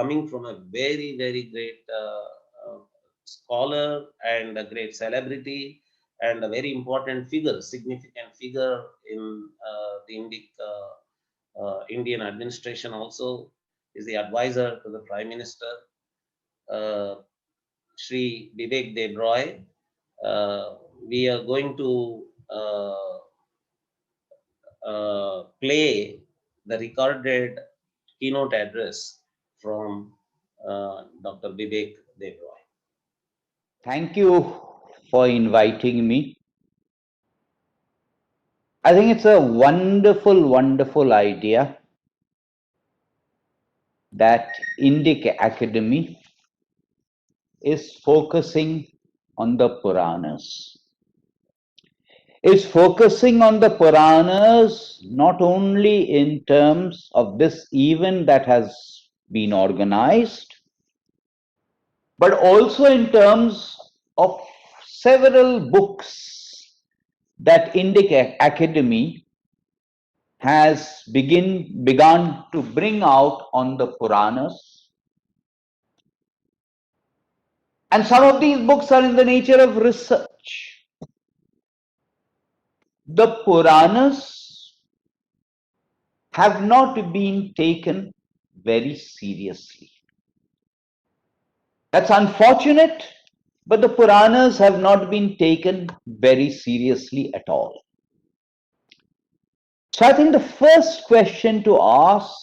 coming from a very, very great scholar and a great celebrity and a very important figure, significant figure in the Indian administration also, is the advisor to the Prime Minister, uh, Sri Bibek Debroy. We are going to play the recorded keynote address from Dr. Bibek Debroy. Thank you for inviting me. I think it's a wonderful, wonderful idea that Indic Academy is focusing on the Puranas. Is focusing on the Puranas not only in terms of this event that has been organized, but also in terms of several books that Indic Academy has begun to bring out on the Puranas. And some of these books are in the nature of research. The Puranas have not been taken very seriously. That's unfortunate, but the Puranas have not been taken very seriously at all. So I think the first question to ask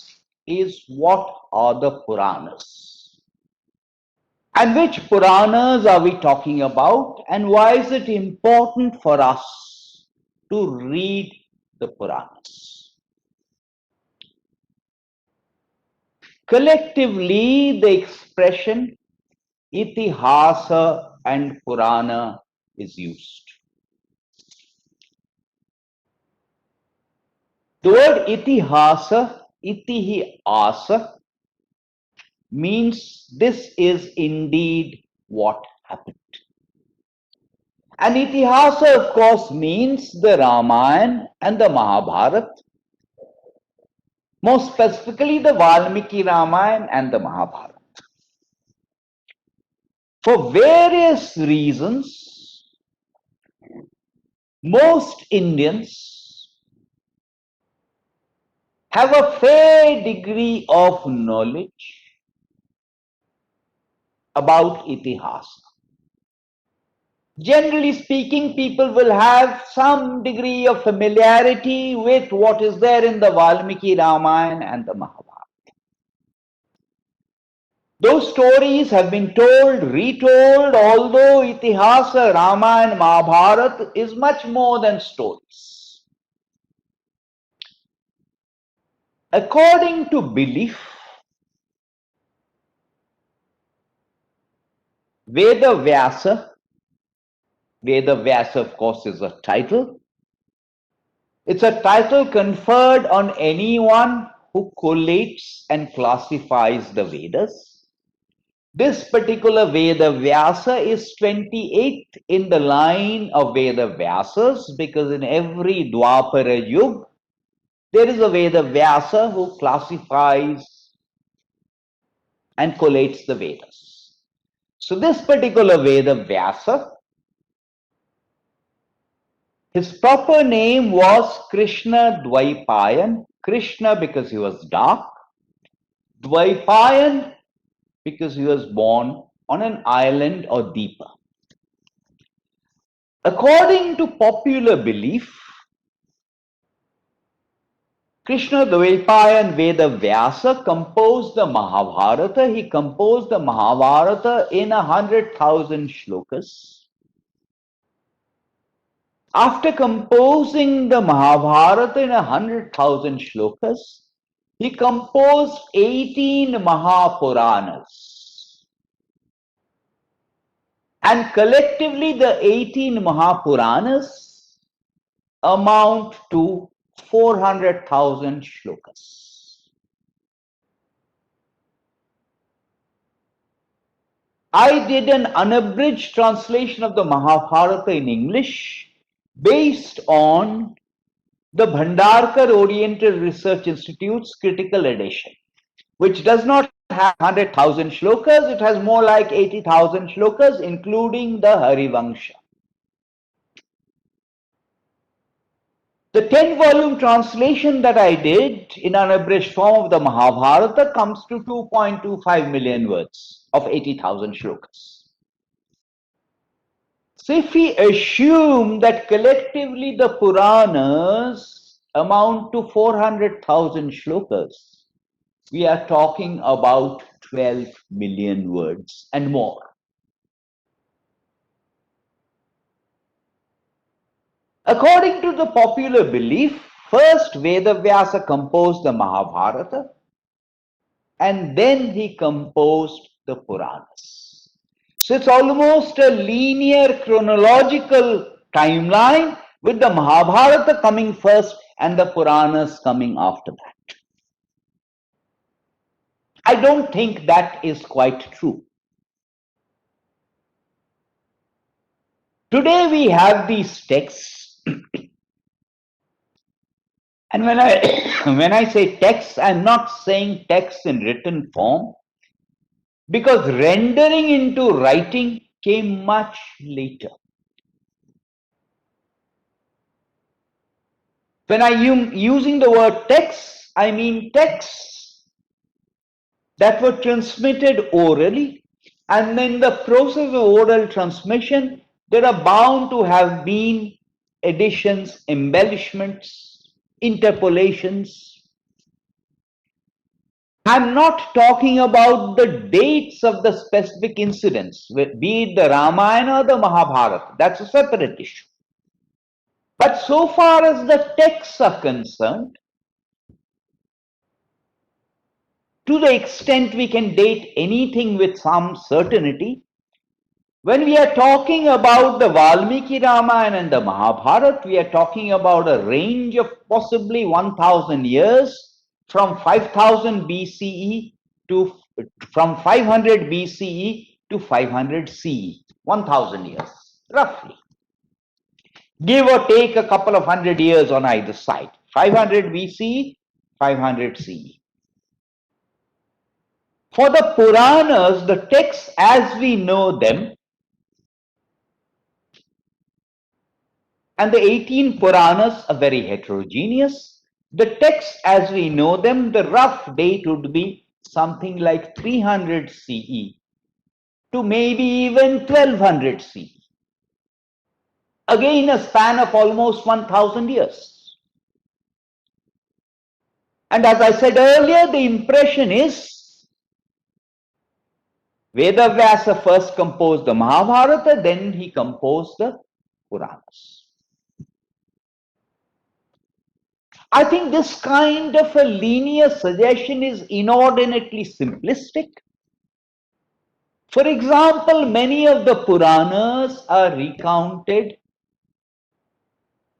is, what are the Puranas? And which Puranas are we talking about? And why is it important for us to read the Puranas? Collectively, the expression Itihasa and Purana is used. The word Itihasa, Itihi Asa, means this is indeed what happened. And Itihasa, of course, means the Ramayana and the Mahabharata, more specifically the Valmiki Ramayana and the Mahabharata. For various reasons, most Indians have a fair degree of knowledge about Itihasa. Generally speaking, people will have some degree of familiarity with what is there in the Valmiki Ramayana and the Mahabharata. Those stories have been told, retold, although Itihasa, Ramayana, Mahabharata is much more than stories. According to belief, Veda Vyasa, of course, is a title. It's a title conferred on anyone who collates and classifies the Vedas. This particular Veda Vyasa is 28th in the line of Veda Vyasas, because in every Dwapara Yuga, there is a Veda Vyasa who classifies and collates the Vedas. So this particular Veda Vyasa, his proper name was Krishna Dvaipayan. Krishna because he was dark, Dvaipayan because he was born on an island or deepa. According to popular belief, Krishna Dvaipayan Veda Vyasa composed the Mahabharata. He composed the Mahabharata in 100,000 shlokas. After composing the Mahabharata in 100,000 shlokas, he composed 18 Mahapuranas. And collectively, the 18 Mahapuranas amount to 400,000 shlokas. I did an unabridged translation of the Mahabharata in English based on the Bhandarkar Oriental Research Institute's critical edition, which does not have 100,000 shlokas, it has more like 80,000 shlokas, including the Harivangsha. The 10-volume translation that I did in unabridged form of the Mahabharata comes to 2.25 million words of 80,000 shlokas. So if we assume that collectively the Puranas amount to 400,000 shlokas, we are talking about 12 million words and more. According to the popular belief, first Vedavyasa composed the Mahabharata and then he composed the Puranas. So it's almost a linear chronological timeline with the Mahabharata coming first and the Puranas coming after that. I don't think that is quite true. Today we have these texts, and when I say texts, I'm not saying texts in written form, because rendering into writing came much later. When I am using the word texts, I mean texts that were transmitted orally, and in the process of oral transmission, there are bound to have been additions, embellishments, interpolations. I'm not talking about the dates of the specific incidents, be it the Ramayana or the Mahabharata. That's a separate issue. But so far as the texts are concerned, to the extent we can date anything with some certainty, when we are talking about the Valmiki Ramayana and the Mahabharata, we are talking about a range of possibly 1,000 years from 5000 BCE to from 500 BCE to 500 CE, 1,000 years, roughly. Give or take a couple of hundred years on either side, 500 BCE, 500 CE. For the Puranas, the texts as we know them, and the 18 Puranas are very heterogeneous. The texts as we know them, the rough date would be something like 300 CE to maybe even 1200 CE. Again, a span of almost 1,000 years. And as I said earlier, the impression is Vedavyasa first composed the Mahabharata, then he composed the Puranas. I think this kind of a linear suggestion is inordinately simplistic. For example, many of the Puranas are recounted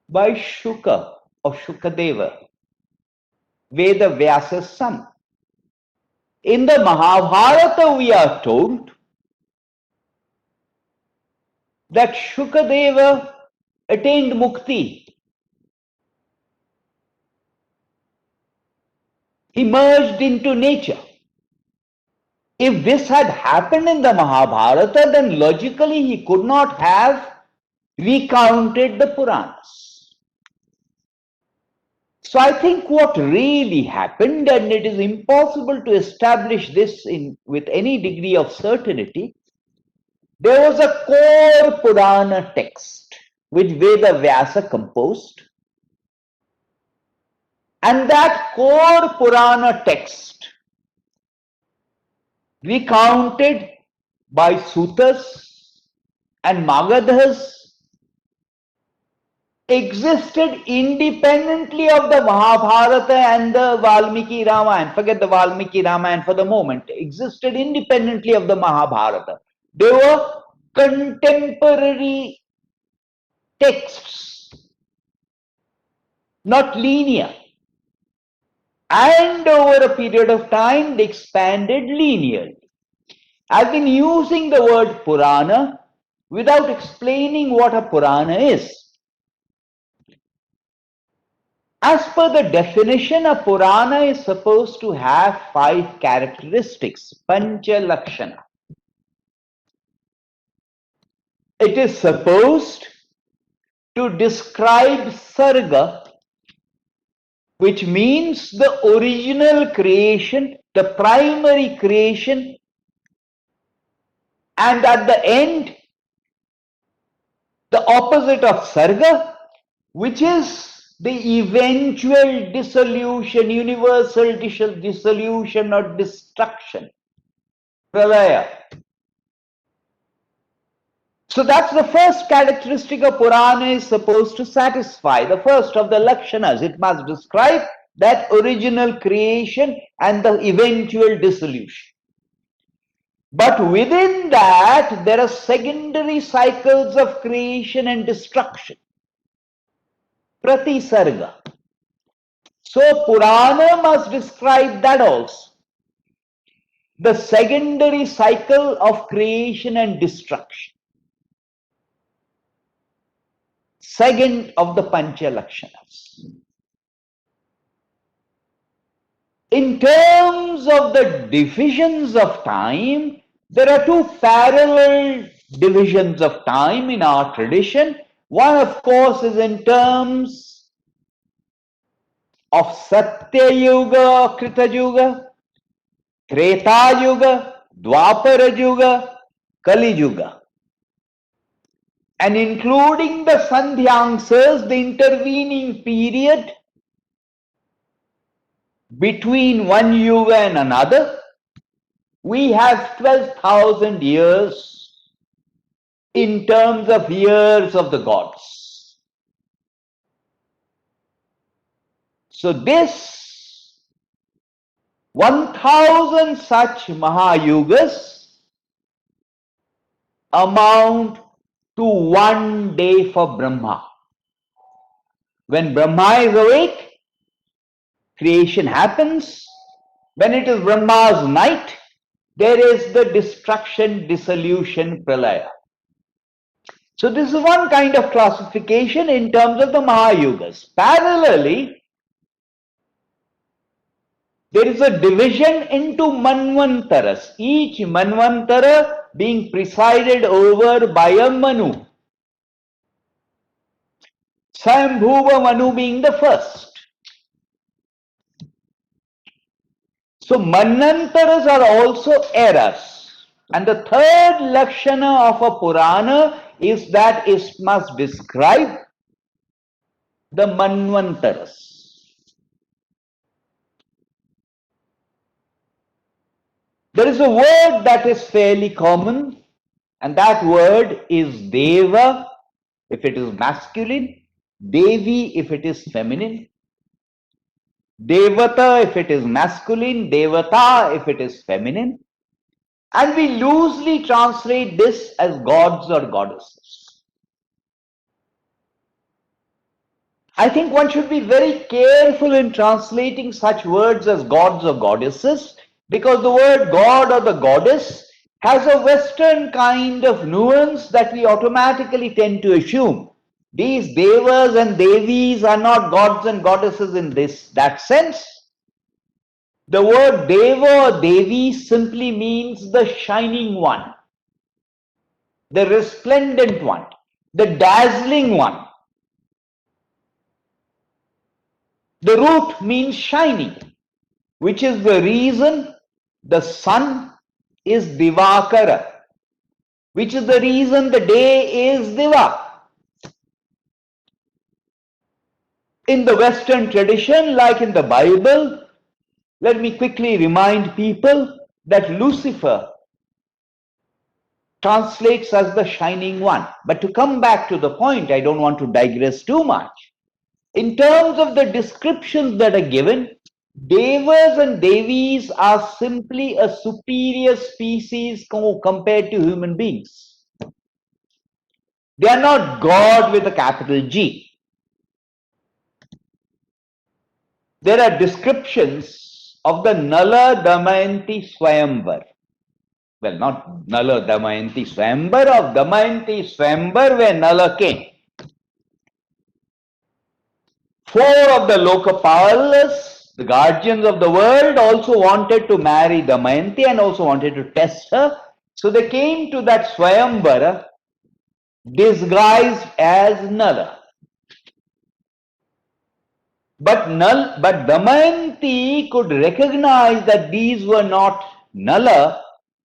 by Shuka or Shukadeva, Vedavyasa's son. In the Mahabharata, we are told that Shukadeva attained mukti. He merged into nature. If this had happened in the Mahabharata, then logically he could not have recounted the Puranas. So I think what really happened, and it is impossible to establish this with any degree of certainty, there was a core Purana text which Vedavyasa composed, and that core Purana text recounted by Sutas and Magadhas existed independently of the Mahabharata and the Valmiki Ramayana. Forget the Valmiki Ramayana for the moment. Existed independently of the Mahabharata. They were contemporary texts, not linear. And over a period of time, they expanded linearly. I've been using the word Purana without explaining what a Purana is. As per the definition, a Purana is supposed to have 5 characteristics, Pancha Lakshana. It is supposed to describe Sarga, which means the original creation, the primary creation, and at the end, the opposite of Sarga, which is the eventual dissolution, universal dissolution or destruction, pralaya. So that's the first characteristic a Purana is supposed to satisfy, the first of the Lakshanas. It must describe that original creation and the eventual dissolution. But within that, there are secondary cycles of creation and destruction. Pratisarga. So Purana must describe that also. The secondary cycle of creation and destruction. Second of the Pancha Lakshanas. In terms of the divisions of time, there are 2 parallel divisions of time in our tradition. One, of course, is in terms of Satya Yuga, Krita Yuga, Treta Yuga, Dwapara Yuga, Kali Yuga. And including the Sandhyansas, the intervening period between one yuga and another, we have 12,000 years in terms of years of the gods. So this 1,000 such Mahayugas amount to 1 day for Brahma. When Brahma is awake, creation happens. When it is Brahma's night, there is the destruction, dissolution, pralaya. So this is one kind of classification in terms of the Mahayugas. Parallelly, there is a division into Manvantaras, each Manvantara being presided over by a Manu. Swayambhuva Manu being the first. So Manvantaras are also eras. And the third Lakshana of a Purana is that it must describe the Manvantaras. There is a word that is fairly common, and that word is Deva if it is masculine, Devi if it is feminine, Devata if it is masculine, Devata if it is feminine, and we loosely translate this as gods or goddesses. I think one should be very careful in translating such words as gods or goddesses, because the word god or the goddess has a Western kind of nuance that we automatically tend to assume. These devas and devis are not gods and goddesses in that sense. The word deva or devi simply means the shining one, the resplendent one, the dazzling one. The root means shining, which is the reason the sun is Divakara, which is the reason the day is Diva. In the Western tradition, like in the Bible, let me quickly remind people that Lucifer translates as the shining one. But to come back to the point, I don't want to digress too much. In terms of the descriptions that are given, Devas and Devis are simply a superior species compared to human beings. They are not God with a capital G. There are descriptions of the Nala Damayanti Swayamvar. Well, not Nala Damayanti Swayamvar, of Damayanti Swayamvar where Nala came. 4 of the Lokapalas, the guardians of the world, also wanted to marry Damayanti and also wanted to test her. So they came to that Swayamvara disguised as Nala. But Damayanti could recognize that these were not Nala,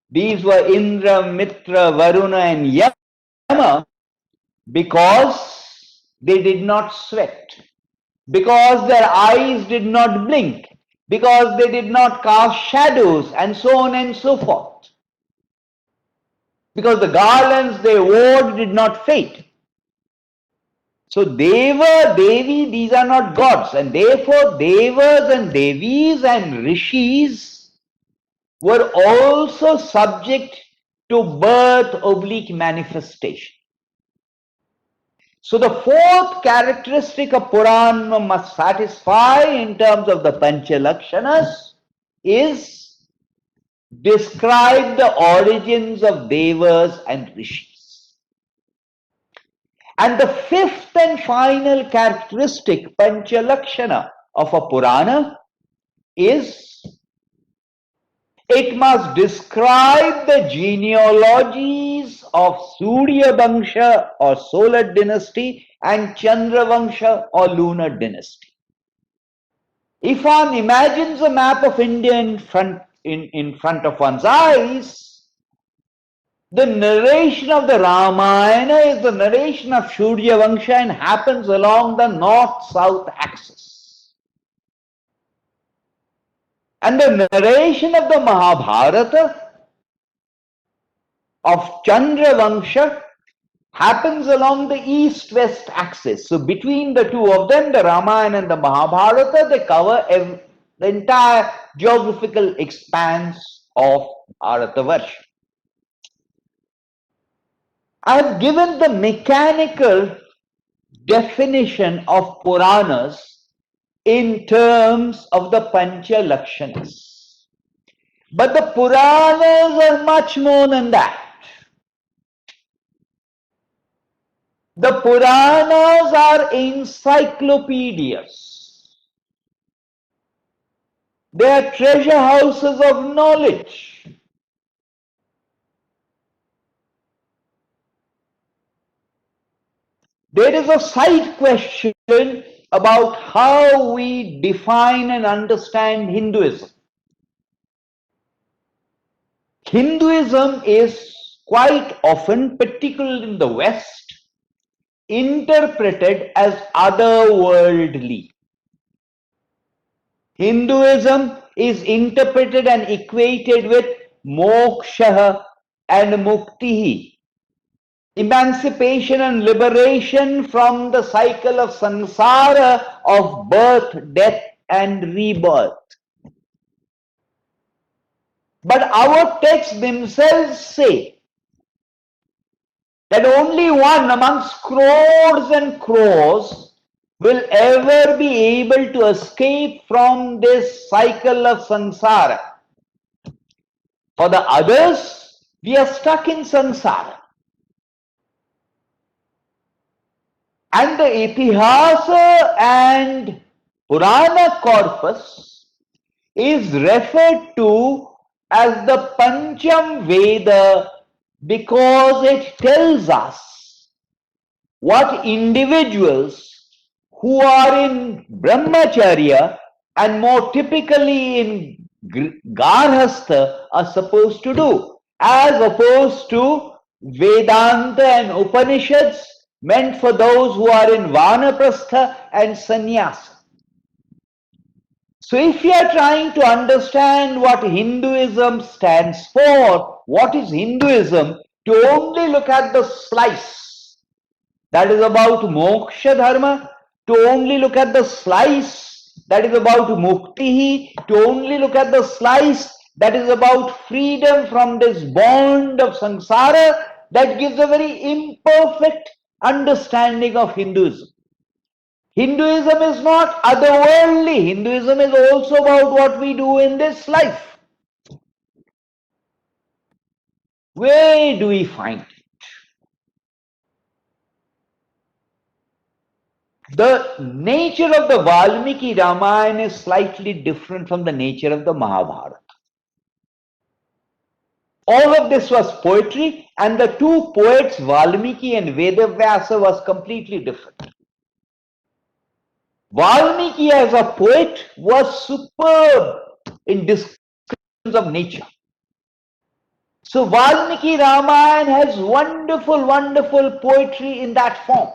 these were Indra, Mitra, Varuna, and Yama, because they did not sweat, because their eyes did not blink, because they did not cast shadows, and so on and so forth. Because the garlands they wore did not fade. So Deva, Devi, these are not gods, and therefore Devas and Devis and Rishis were also subject to birth oblique manifestation. So the fourth characteristic a Purana must satisfy in terms of the Pancha Lakshanas is describe the origins of Devas and Rishis. And the fifth and final characteristic, Pancha Lakshana, of a Purana is it must describe the genealogies of Surya Vangsha or solar dynasty and Chandra Vangsha or lunar dynasty. If one imagines a map of India in front of one's eyes, the narration of the Ramayana is the narration of Surya Vangsha and happens along the north-south axis. And the narration of the Mahabharata of Chandra Vangsha happens along the east-west axis. So between the two of them, the Ramayana and the Mahabharata, they cover the entire geographical expanse of Bharatavarsha. I have given the mechanical definition of Puranas in terms of the Pancha Lakshanas. But the Puranas are much more than that. The Puranas are encyclopedias. They are treasure houses of knowledge. There is a side question about how we define and understand Hinduism. Hinduism is quite often, particularly in the West, interpreted as otherworldly. Hinduism is interpreted and equated with moksha and mukti, emancipation and liberation from the cycle of samsara of birth, death, and rebirth. But our texts themselves say that only one amongst crores and crores will ever be able to escape from this cycle of samsara. For the others, we are stuck in samsara. And the Itihasa and Purana corpus is referred to as the Pancham Veda because it tells us what individuals who are in brahmacharya and more typically in garhastha are supposed to do, as opposed to Vedanta and Upanishads meant for those who are in vanaprastha and sannyasa. So if you are trying to understand what Hinduism stands for, what is Hinduism, to only look at the slice that is about moksha dharma, to only look at the slice that is about mukti, to only look at the slice that is about freedom from this bond of samsara, that gives a very imperfect understanding of Hinduism. Hinduism is not otherworldly. Hinduism is also about what we do in this life. Where do we find it? The nature of the Valmiki Ramayana is slightly different from the nature of the Mahabharata. All of this was poetry, and the two poets, Valmiki and Vedavyasa, was completely different. Valmiki as a poet was superb in descriptions of nature. So Valmiki Ramayana has wonderful, wonderful poetry in that form.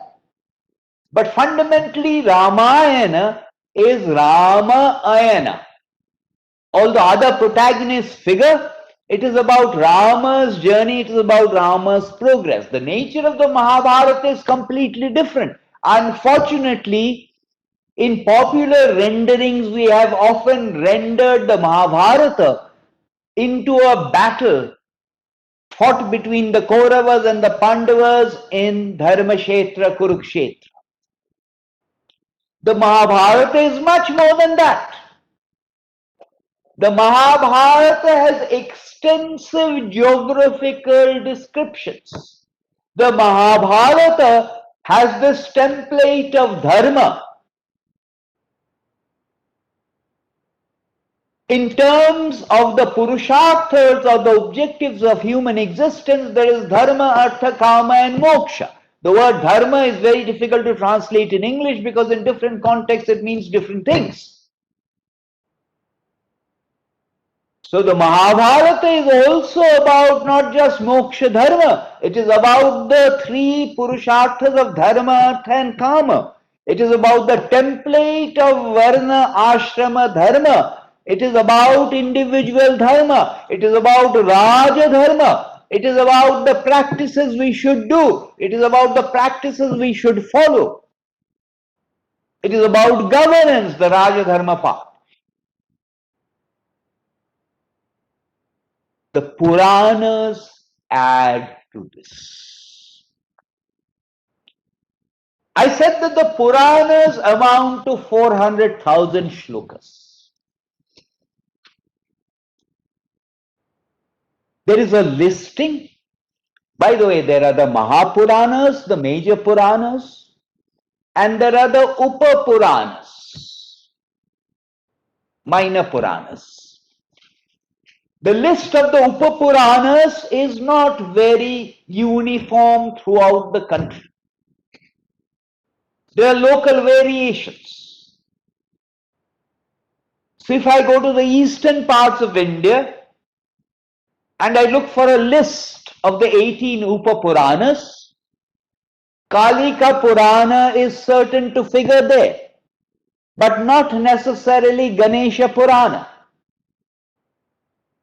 But fundamentally, Ramayana is Rama Ayana. Although other protagonists figure, it is about Rama's journey, it is about Rama's progress. The nature of the Mahabharata is completely different. Unfortunately, in popular renderings, we have often rendered the Mahabharata into a battle fought between the Kauravas and the Pandavas in Dharmashetra, Kurukshetra. The Mahabharata is much more than that. The Mahabharata has extensive geographical descriptions. The Mahabharata has this template of dharma. In terms of the purusharthas or the objectives of human existence, there is dharma, artha, kama, and moksha. The word dharma is very difficult to translate in English because in different contexts it means different things. So the Mahabharata is also about not just moksha dharma, it is about the three purusharthas of dharma, artha, and kama. It is about the template of varna, ashrama, dharma. It is about individual dharma. It is about raja dharma. It is about the practices we should do. It is about the practices we should follow. It is about governance, the raja dharma part. The Puranas add to this. I said that the Puranas amount to 400,000 shlokas. There is a listing. By the way, there are the Mahapuranas, the major Puranas, and there are the Upapuranas, minor Puranas. The list of the Upapuranas is not very uniform throughout the country. There are local variations. So if I go to the eastern parts of India and I look for a list of the 18 Upapuranas, Kalika Purana is certain to figure there, but not necessarily Ganesha Purana.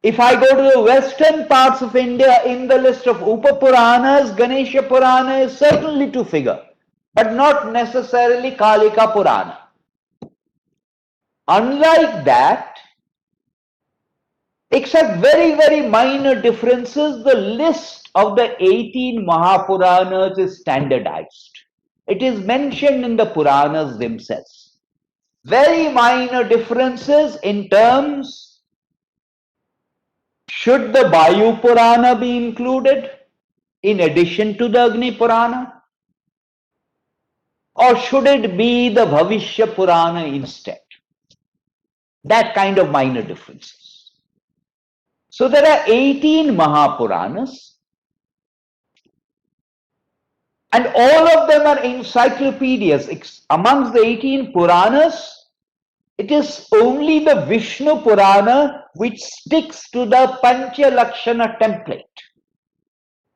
If I go to the western parts of India in the list of Upapuranas, Ganesha Purana is certainly to figure, but not necessarily Kalika Purana. Unlike that, except very, very minor differences, the list of the 18 Mahapuranas is standardized. It is mentioned in the Puranas themselves. Very minor differences in terms, should the Vayu Purana be included in addition to the Agni Purana? Or should it be the Bhavishya Purana instead? That kind of minor differences. So there are 18 Mahapuranas, and all of them are encyclopedias. Amongst the 18 Puranas, it is only the Vishnu Purana which sticks to the Pancha Lakshana template.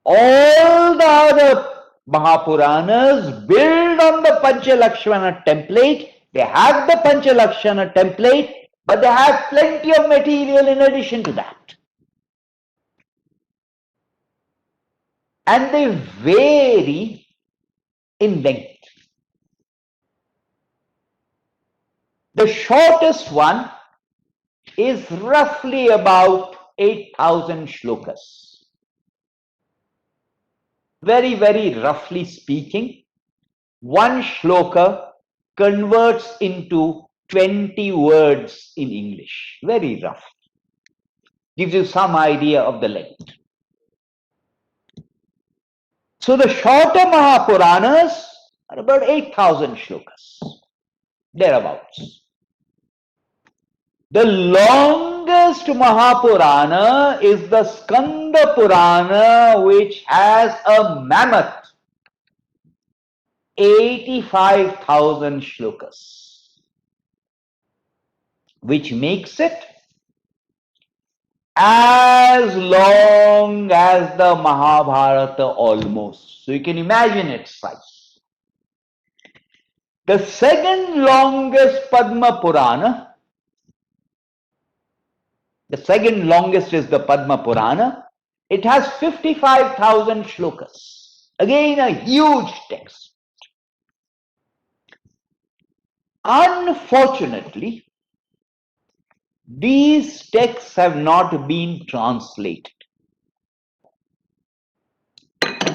All the other Mahapuranas build on the Pancha Lakshana template. They have the Pancha Lakshana template, but they have plenty of material in addition to that. And they vary in length. The shortest one is roughly about 8,000 shlokas. Very, very roughly speaking, one shloka converts into 20 words in English. Very rough. Gives you some idea of the length. So the shorter Mahapuranas are about 8,000 shlokas, thereabouts. The longest Mahapurana is the Skanda Purana, which has a mammoth 85,000 shlokas, which makes it as long as the Mahabharata almost. So you can imagine its size. The second longest Padma Purana, the second longest is the Padma Purana. It has 55,000 shlokas. Again, a huge text. Unfortunately, these texts have not been translated.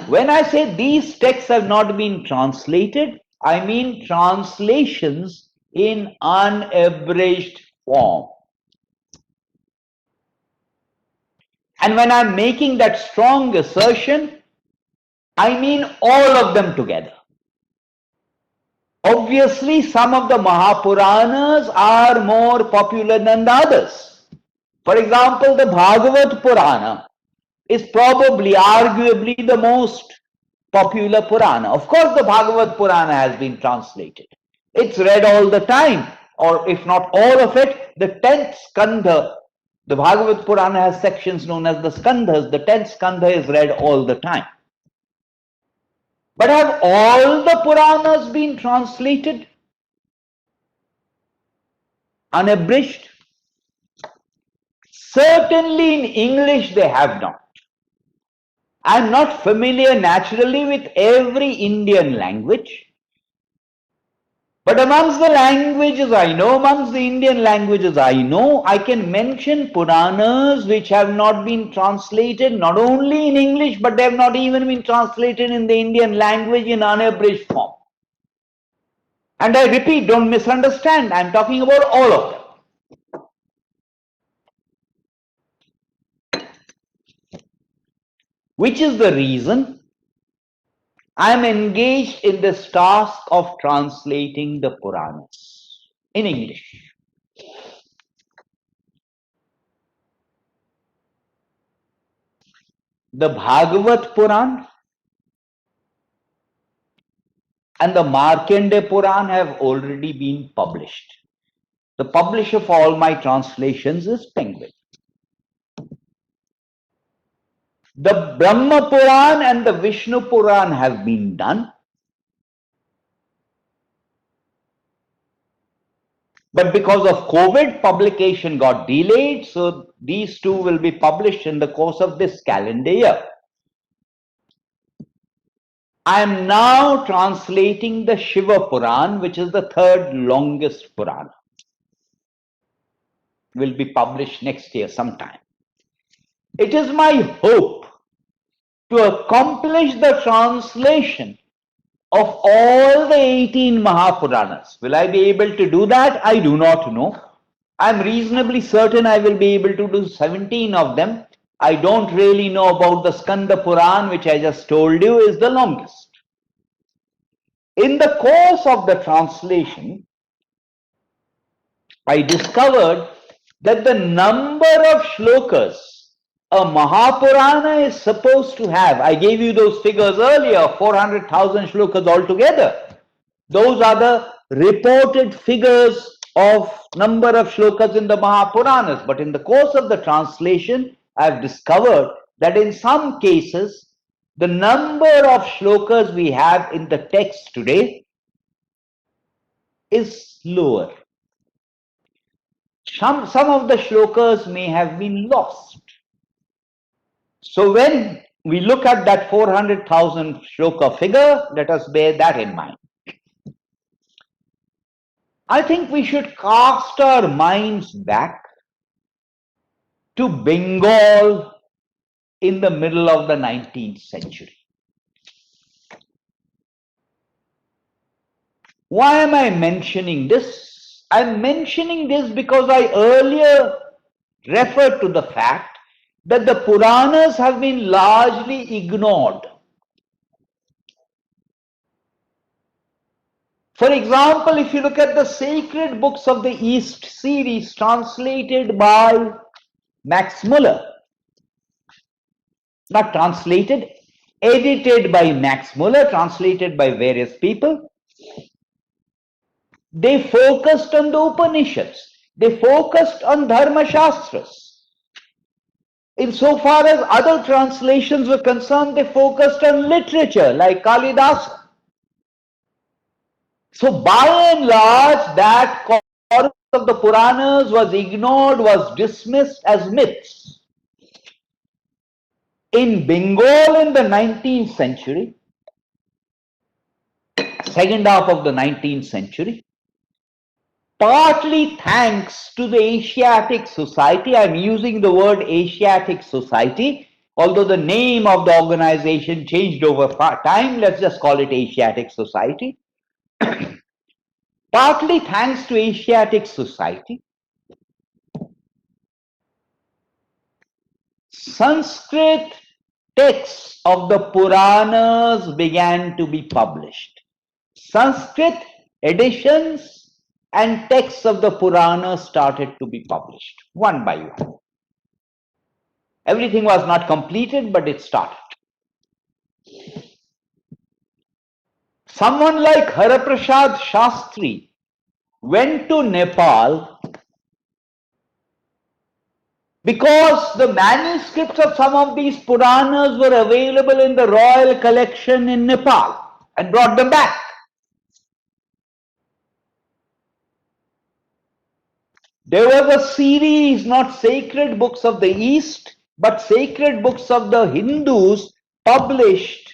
When I say these texts have not been translated, I mean translations in unabridged form. And when I'm making that strong assertion, I mean all of them together. Obviously, some of the Mahapuranas are more popular than the others. For example, the Bhagavad Purana is probably, arguably, the most popular Purana. Of course, the Bhagavad Purana has been translated. It's read all the time, or if not all of it, the 10th Skandha. The Bhagavad Purana has sections known as the Skandhas. The 10th Skandha is read all the time. But have all the Puranas been translated? Unabridged? Certainly in English they have not. I'm not familiar naturally with every Indian language. But amongst the languages I know, amongst the Indian languages I know, I can mention Puranas which have not been translated not only in English, but they have not even been translated in the Indian language in unabridged form. And I repeat, don't misunderstand, I'm talking about all of them. Which is the reason I am engaged in this task of translating the Puranas in English. The Bhagavad Puran and the Markandeya Puran have already been published. The publisher for all my translations is Penguin. The Brahma Puran and the Vishnu Puran have been done. But because of COVID, publication got delayed, so these two will be published in the course of this calendar year. I am now translating the Shiva Puran, which is the third longest Purana. Will be published next year sometime. It is my hope to accomplish the translation of all the 18 Mahapuranas. Will I be able to do that? I do not know. I'm reasonably certain I will be able to do 17 of them. I don't really know about the Skanda Puran, which I just told you is the longest. In the course of the translation, I discovered that the number of shlokas a Mahapurana is supposed to have, I gave you those figures earlier, 400,000 shlokas altogether. Those are the reported figures of number of shlokas in the Mahapuranas. But in the course of the translation, I have discovered that in some cases, the number of shlokas we have in the text today is lower. Some of the shlokas may have been lost. So when we look at that 400,000 shloka figure, let us bear that in mind. I think we should cast our minds back to Bengal in the middle of the 19th century. Why am I mentioning this? I'm mentioning this because I earlier referred to the fact that the Puranas have been largely ignored. For example, if you look at the Sacred Books of the East series translated by Max Muller, not translated, edited by Max Muller, translated by various people, they focused on the Upanishads, they focused on Dharma Shastras. Insofar as other translations were concerned, they focused on literature like Kalidasa. So by and large, that chorus of the Puranas was ignored, was dismissed as myths. In Bengal in the 19th century, second half of the 19th century, partly thanks to the Asiatic Society, I'm using the word Asiatic Society, although the name of the organization changed over time, let's just call it Asiatic Society. Partly thanks to Asiatic Society, Sanskrit texts of the Puranas began to be published. Sanskrit editions and texts of the Puranas started to be published one by one. Everything was not completed, but it started. Someone like Haraprasad Shastri went to Nepal because the manuscripts of some of these Puranas were available in the royal collection in Nepal and brought them back. There was a series, not Sacred Books of the East, but Sacred Books of the Hindus, published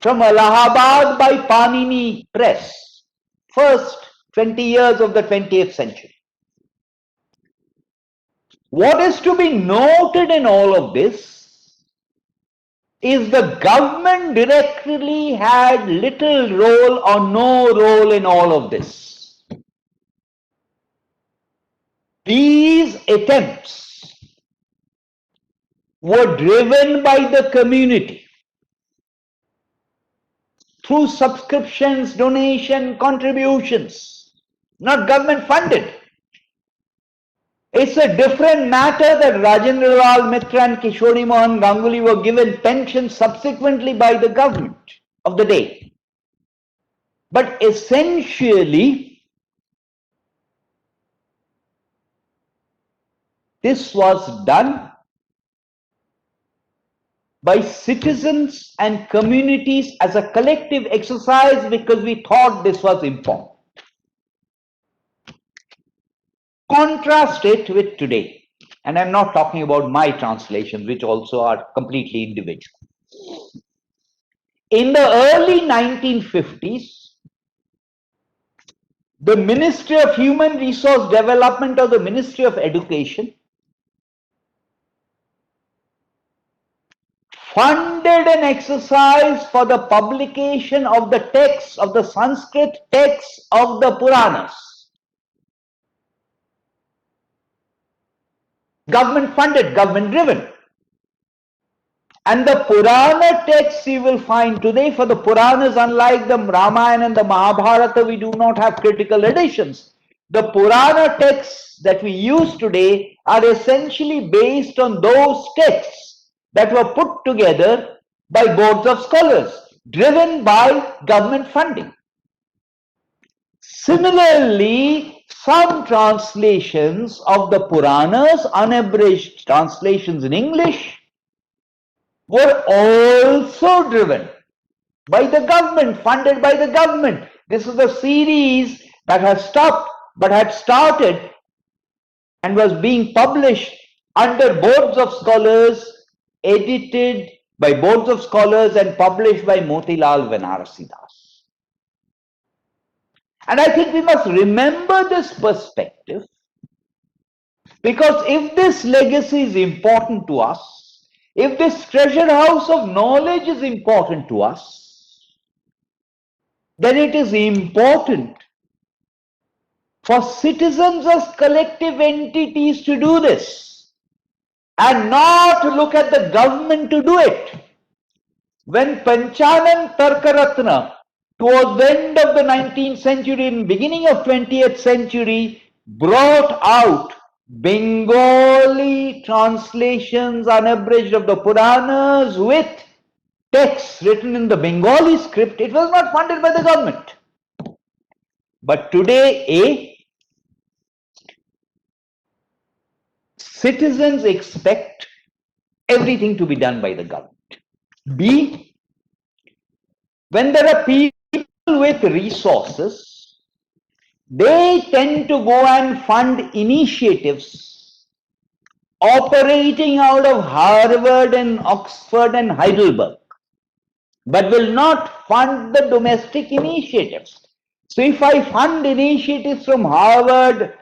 from Allahabad by Panini Press, first 20 years of the 20th century. What is to be noted in all of this is the government directly had little role or no role in all of this. These attempts were driven by the community through subscriptions, donation, contributions, not government funded. It's a different matter that Rajendra Lal Mitra and Kishori Mohan Ganguly were given pensions subsequently by the government of the day. But essentially, this was done by citizens and communities as a collective exercise because we thought this was important. Contrast it with today, and I'm not talking about my translations, which also are completely individual. In the early 1950s, the Ministry of Human Resource Development or the Ministry of Education funded an exercise for the publication of the texts, of the Sanskrit texts of the Puranas. Government funded, government driven. And the Purana texts you will find today, for the Puranas, unlike the Ramayana and the Mahabharata, we do not have critical editions. The Purana texts that we use today are essentially based on those texts that were put together by boards of scholars, driven by government funding. Similarly, some translations of the Puranas, unabridged translations in English, were also driven by the government, funded by the government. This is a series that has stopped but had started and was being published under boards of scholars, edited by boards of scholars and published by Motilal Banarsi Das. And I think we must remember this perspective, because if this legacy is important to us, if this treasure house of knowledge is important to us, then it is important for citizens as collective entities to do this and not look at the government to do it. When Panchanan Tarkaratna towards the end of the 19th century and beginning of 20th century, brought out Bengali translations unabridged of the Puranas with texts written in the Bengali script. It was not funded by the government. But today, citizens expect everything to be done by the government. B, when there are people with resources, they tend to go and fund initiatives operating out of Harvard and Oxford and Heidelberg, but will not fund the domestic initiatives. So if I fund initiatives from Harvard,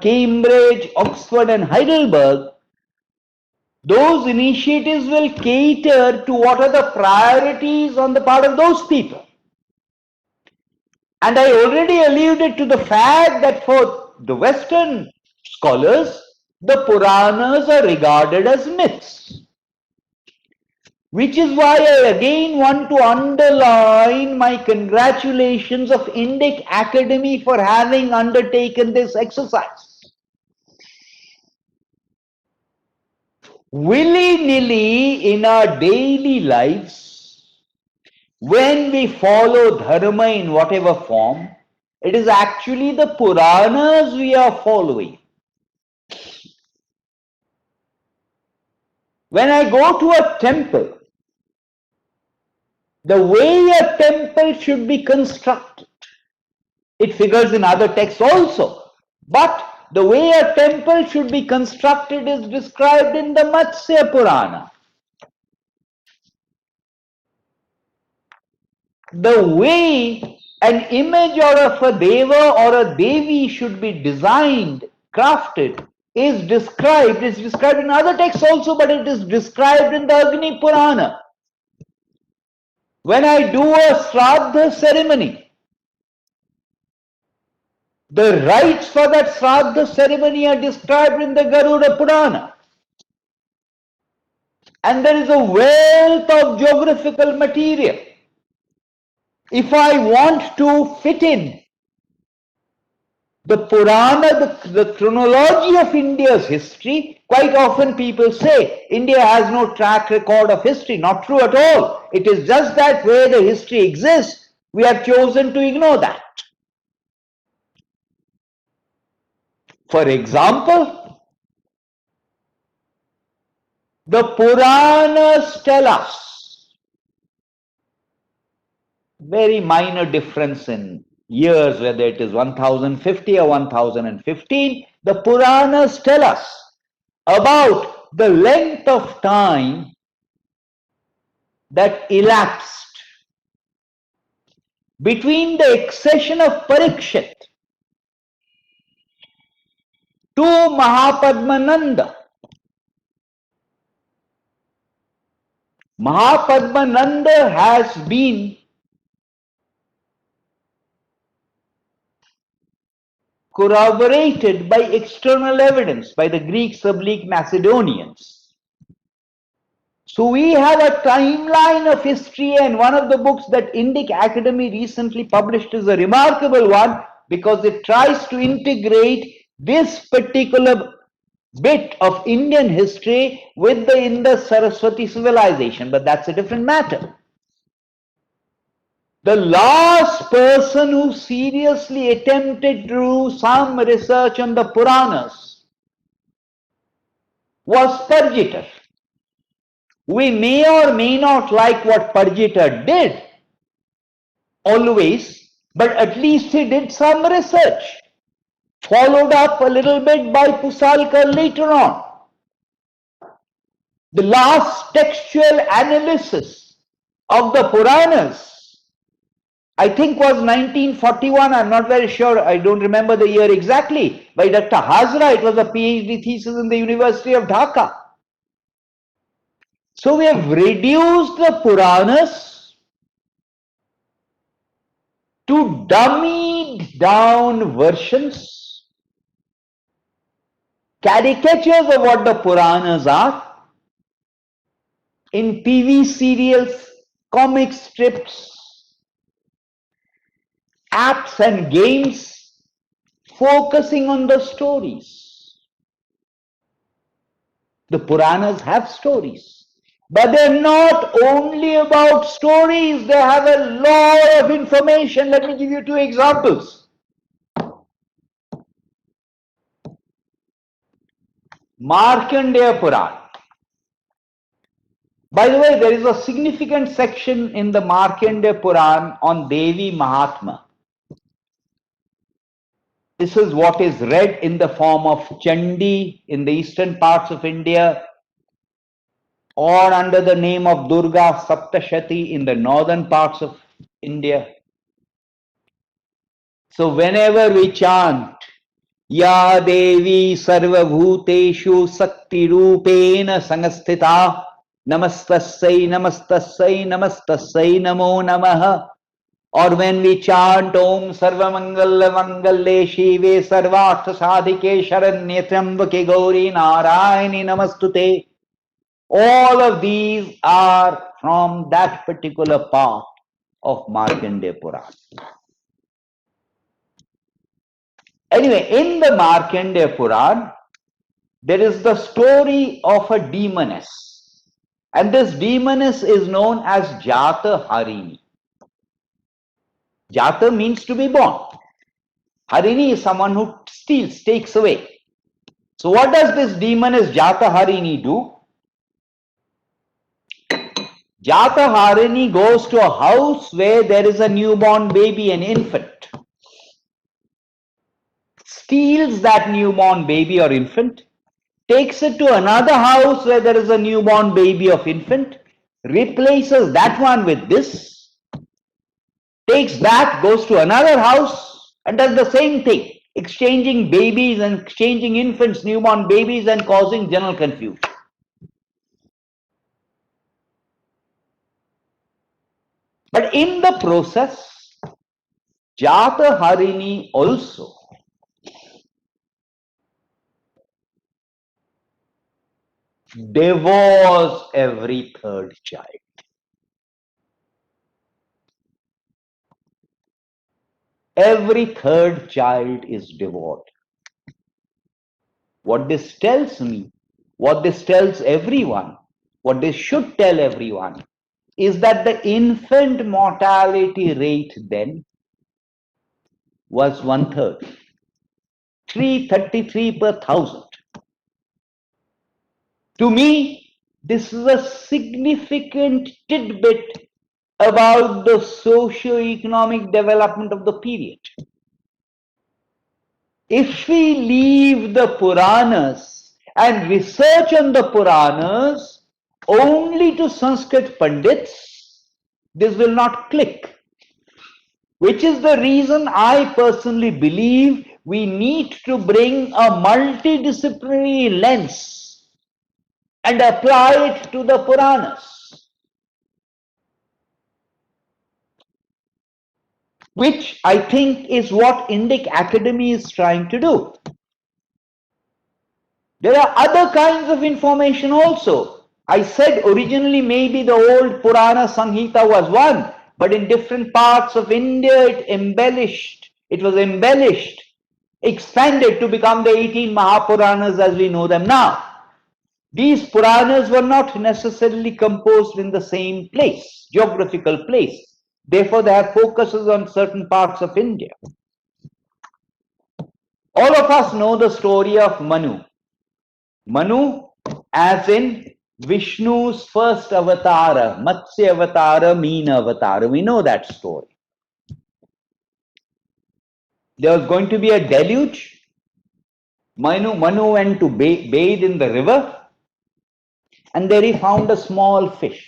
Cambridge, Oxford and Heidelberg, those initiatives will cater to what are the priorities on the part of those people. And I already alluded to the fact that for the Western scholars, the Puranas are regarded as myths. Which is why I again want to underline my congratulations of Indic Academy for having undertaken this exercise. Willy-nilly in our daily lives, when we follow dharma in whatever form, it is actually the Puranas we are following. When I go to a temple, the way a temple should be constructed, it figures in other texts also. But the way a temple should be constructed is described in the Matsya Purana. The way an image or of a deva or a devi should be designed, crafted, is described. It's described in other texts also, but it is described in the Agni Purana. When I do a Shraddha ceremony, the rites for that Shraddha ceremony are described in the Garuda Purana. And there is a wealth of geographical material. If I want to fit in the Purana, the chronology of India's history, quite often people say India has no track record of history. Not true at all. It is just that where the history exists, we have chosen to ignore that. For example, the Puranas tell us, very minor difference in years, whether it is 1050 or 1015, the Puranas tell us about the length of time that elapsed between the accession of Parikshit to Mahapadmananda. Mahapadmananda has been corroborated by external evidence by the Greeks, oblique Macedonians. So we have a timeline of history, and one of the books that Indic Academy recently published is a remarkable one because it tries to integrate this particular bit of Indian history with the Indus Saraswati civilization, but that's a different matter. The last person who seriously attempted to do some research on the Puranas was Parjitar. We may or may not like what Parjitar did always, but at least he did some research, followed up a little bit by Pusalkar later on. The last textual analysis of the Puranas, I think was 1941, I'm not very sure, I don't remember the year exactly, by Dr. Hazra. It was a PhD thesis in the University of Dhaka. So we have reduced the Puranas to dummied down versions, caricatures of what the Puranas are, in TV serials, comic strips, apps and games focusing on the stories. The Puranas have stories, but they're not only about stories, they have a lot of information. Let me give you two examples. Markandeya Purana. By the way, there is a significant section in the Markandeya Purana on Devi Mahatma. This is what is read in the form of Chandi in the eastern parts of India, or under the name of Durga Saptashati in the northern parts of India. So whenever we chant, Ya Devi Sarvabhuteshu Sakti Rupena Sangasthita Namastasai Namastasai Namastasai Namo Namaha, or when we chant Om Sarva Mangala Mangalle Shive Sarvartha Sadhike Sharanye Trambake Gauri Narayani Namastute, all of these are from that particular part of Markandeya Purana. Anyway, in the Markandeya Purana, there is the story of a demoness. And this demoness is known as Jata Harini. Jata means to be born. Harini is someone who steals, takes away. So what does this demoness Jata Harini do? Jata Harini goes to a house where there is a newborn baby, an infant. Steals that newborn baby or infant, takes it to another house where there is a newborn baby of infant, replaces that one with this, takes that, goes to another house and does the same thing, exchanging babies and exchanging infants, newborn babies, and causing general confusion. But in the process, Jata Harini also devours every third child. Every third child is devoured. What this tells me, what this tells everyone, what this should tell everyone, is that the infant mortality rate then was 1/3, 333 per thousand. To me, this is a significant tidbit about the socio-economic development of the period. If we leave the Puranas and research on the Puranas only to Sanskrit Pandits, this will not click. Which is the reason I personally believe we need to bring a multidisciplinary lens and apply it to the Puranas, which I think is what Indic Academy is trying to do. There are other kinds of information also. I said originally maybe the old Purana Samhita was one, but in different parts of India it was embellished, expanded to become the 18 Mahapuranas as we know them now. These Puranas were not necessarily composed in the same place, geographical place. Therefore, they have focuses on certain parts of India. All of us know the story of Manu. Manu, as in Vishnu's first avatara, Matsya avatara, Meena avatara. We know that story. There was going to be a deluge. Manu went to bathe in the river, and there he found a small fish.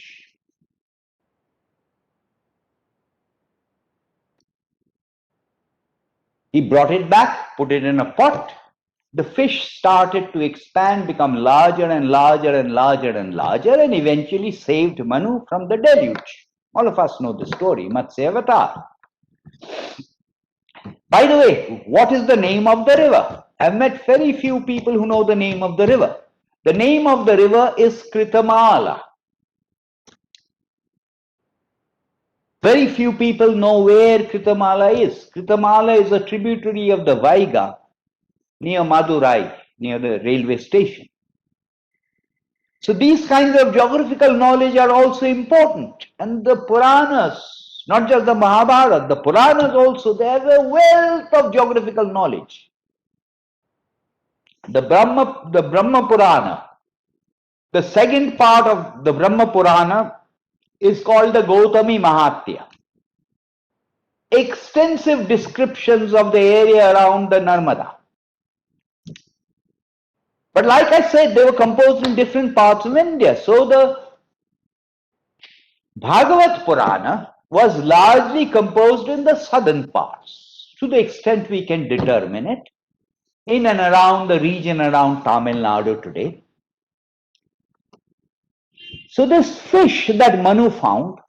He brought it back, put it in a pot. The fish started to expand, become larger and larger and larger and larger, and eventually saved Manu from the deluge. All of us know the story, Matsya Avatar. By the way, what is the name of the river? I've met very few people who know the name of the river. The name of the river is Kritamala. Very few people know where Kritamala is. Kritamala is a tributary of the Vaiga near Madurai, near the railway station. So these kinds of geographical knowledge are also important. And the Puranas, not just the Mahabharata, the Puranas also, they have a wealth of geographical knowledge. The Brahma Purana, the second part of the Brahma Purana is called the Gautami Mahatya. Extensive descriptions of the area around the Narmada. But like I said, they were composed in different parts of India. So the Bhagavat Purana was largely composed in the southern parts, to the extent we can determine it, in and around the region around Tamil Nadu today. So this fish that Manu found,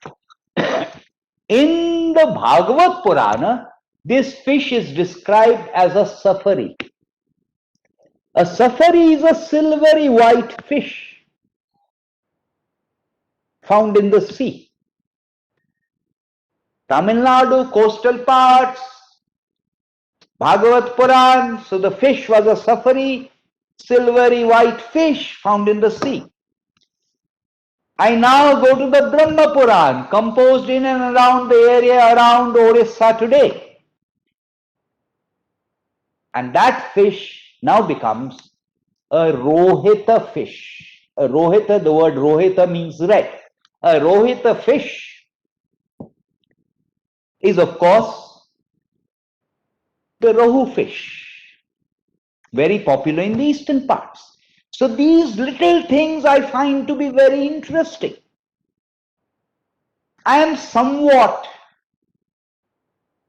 in the Bhagavat Purana, this fish is described as a safari. A safari is a silvery white fish found in the sea. Tamil Nadu, coastal parts, Bhagavat Puran, so the fish was a safari, silvery white fish found in the sea. I now go to the Brahma Puran, composed in and around the area around Orissa today. And that fish now becomes a Rohita fish. A Rohita, the word Rohita means red. A Rohita fish is, of course, the Rohu fish, very popular in the eastern parts. So these little things I find to be very interesting. I am somewhat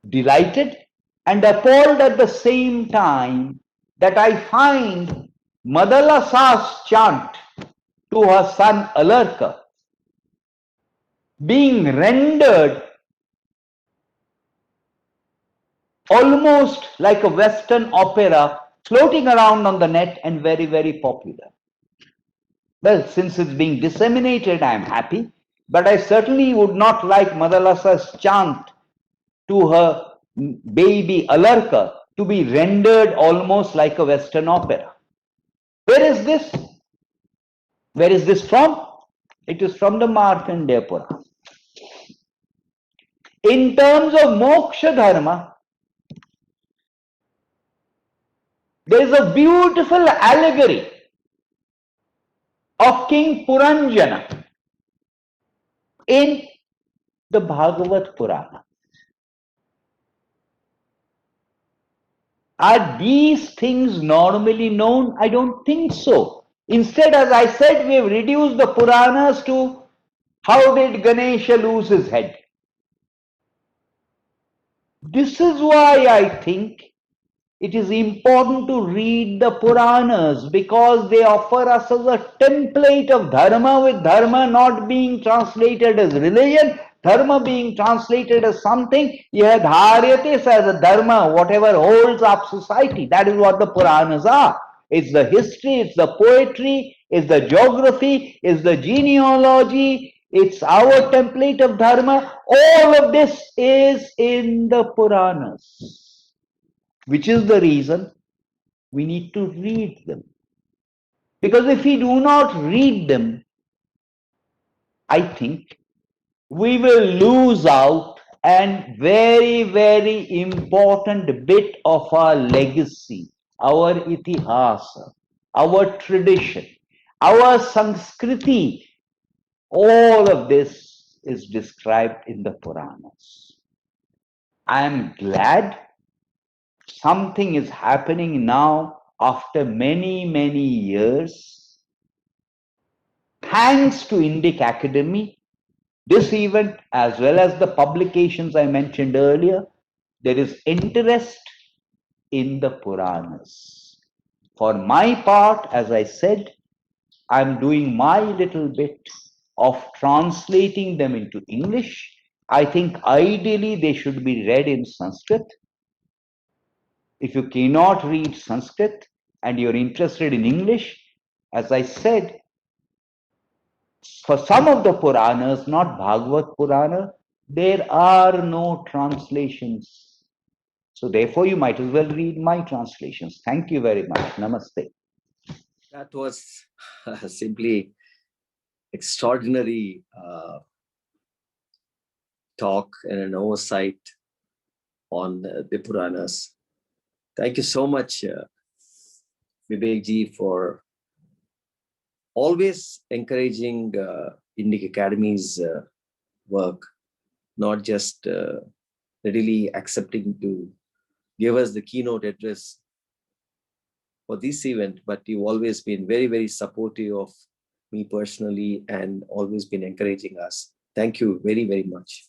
delighted and appalled at the same time that I find Madalasa's chant to her son Alarka being rendered almost like a Western opera floating around on the net and very, very popular. Well, since it's being disseminated, I am happy, but I certainly would not like Madalasa's chant to her baby Alarka to be rendered almost like a Western opera. Where is this? Where is this from? It is from the Markandeya Purana. In terms of moksha dharma, there is a beautiful allegory of King Puranjana in the Bhagavat Purana. Are these things normally known? I don't think so. Instead, as I said, we have reduced the Puranas to how did Ganesha lose his head? This is why I think it is important to read the Puranas, because they offer us as a template of dharma, with dharma not being translated as religion, dharma being translated as something yadharyates as a dharma, whatever holds up society. That is what the Puranas are. It's the history, it's the poetry, it's the geography, it's the genealogy, it's our template of dharma. All of this is in the Puranas, which is the reason we need to read them. Because if we do not read them, I think we will lose out a very, very important bit of our legacy, our itihasa, our tradition, our Sanskriti. All of this is described in the Puranas. I am glad something is happening now after many, many years. Thanks to Indic Academy, this event, as well as the publications I mentioned earlier, there is interest in the Puranas. For my part, as I said, I'm doing my little bit of translating them into English. I think ideally they should be read in Sanskrit. If you cannot read Sanskrit and you're interested in English, as I said, for some of the Puranas, not Bhagavat Purana, There are no translations. So therefore, you might as well read my translations. Thank you very much. Namaste. That was simply extraordinary talk and an oversight on the Puranas. Thank you so much, Vivek ji, for always encouraging Indic Academy's work, not just readily accepting to give us the keynote address for this event, but you've always been very, very supportive of me personally and always been encouraging us. Thank you very, very much.